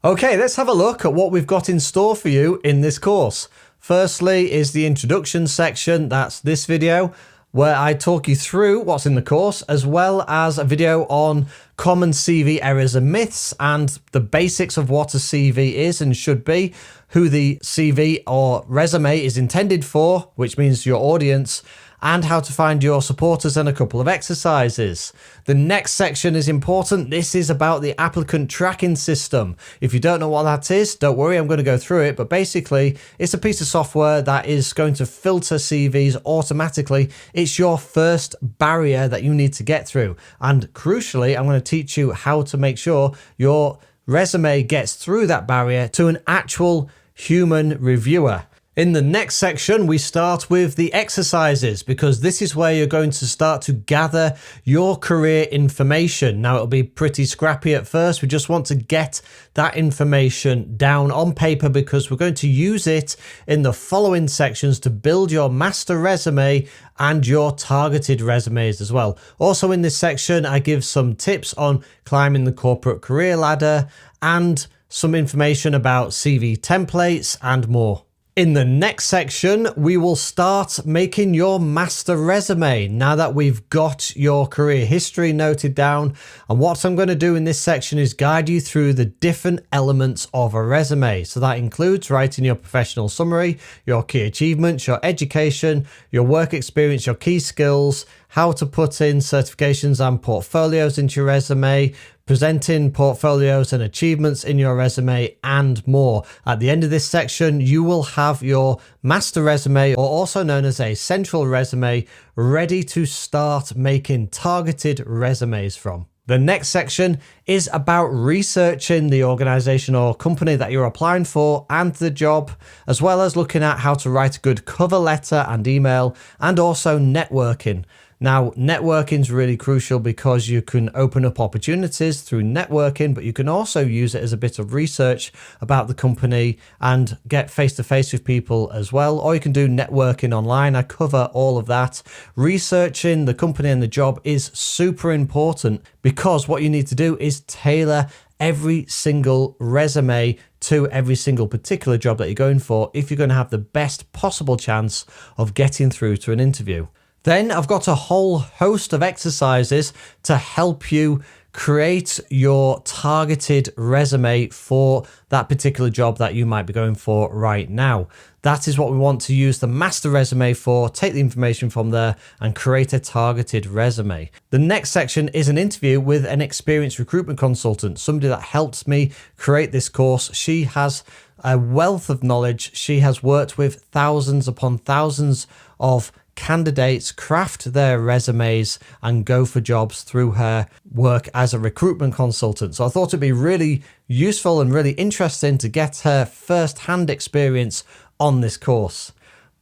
Okay, let's have a look at what we've got in store for you in this course. Firstly is the introduction section, that's this video, where I talk you through what's in the course, as well as a video on common CV errors and myths and the basics of what a CV is and should be, who the CV or resume is intended for, which means your audience, and how to find your supporters and a couple of exercises. The next section is important. This is about the applicant tracking system. If you don't know what that is, don't worry, I'm going to go through it, but basically it's a piece of software that is going to filter CVs automatically. It's your first barrier that you need to get through. And crucially, I'm going to teach you how to make sure your resume gets through that barrier to an actual human reviewer. In the next section, we start with the exercises because this is where you're going to start to gather your career information. Now, it'll be pretty scrappy at first. We just want to get that information down on paper because we're going to use it in the following sections to build your master resume and your targeted resumes as well. Also in this section, I give some tips on climbing the corporate career ladder and some information about CV templates and more. In the next section, we will start making your master resume now that we've got your career history noted down. And what I'm going to do in this section is guide you through the different elements of a resume. So that includes writing your professional summary, your key achievements, your education, your work experience, your key skills, how to put in certifications and portfolios into your resume, presenting portfolios and achievements in your resume, and more. At the end of this section, you will have your master resume, or also known as a central resume, ready to start making targeted resumes from. The next section is about researching the organization or company that you're applying for and the job, as well as looking at how to write a good cover letter and email, and also networking. Now, networking is really crucial because you can open up opportunities through networking, but you can also use it as a bit of research about the company and get face-to-face with people as well. Or you can do networking online. I cover all of that. Researching the company and the job is super important because what you need to do is tailor every single resume to every single particular job that you're going for if you're going to have the best possible chance of getting through to an interview. Then I've got a whole host of exercises to help you create your targeted resume for that particular job that you might be going for right now. That is what we want to use the master resume for. Take the information from there and create a targeted resume. The next section is an interview with an experienced recruitment consultant, somebody that helped me create this course. She has a wealth of knowledge. She has worked with thousands upon thousands of candidates craft their resumes and go for jobs through her work as a recruitment consultant. So I thought it'd be really useful and really interesting to get her first-hand experience on this course.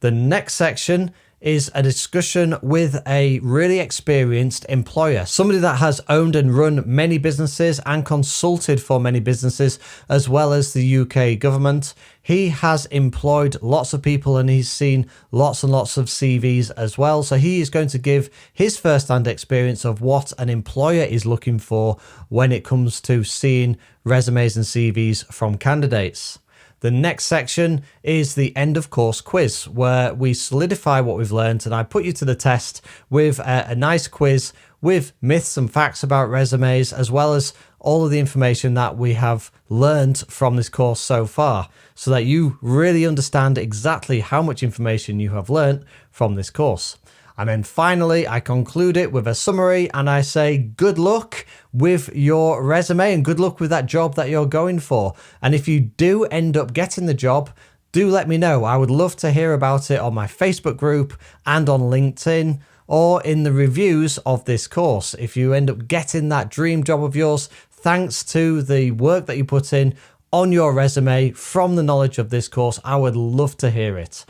The next section is a discussion with a really experienced employer, somebody that has owned and run many businesses and consulted for many businesses, as well as the UK government. He has employed lots of people and he's seen lots and lots of CVs as well. So he is going to give his first-hand experience of what an employer is looking for when it comes to seeing resumes and CVs from candidates. The next section is the end of course quiz, where we solidify what we've learned and I put you to the test with a nice quiz with myths and facts about resumes, as well as all of the information that we have learned from this course so far, so that you really understand exactly how much information you have learned from this course. And then finally, I conclude it with a summary and I say good luck with your resume and good luck with that job that you're going for. And if you do end up getting the job, do let me know. I would love to hear about it on my Facebook group and on LinkedIn or in the reviews of this course. If you end up getting that dream job of yours, thanks to the work that you put in on your resume from the knowledge of this course, I would love to hear it.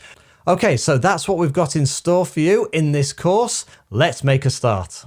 Okay, so that's what we've got in store for you in this course. Let's make a start.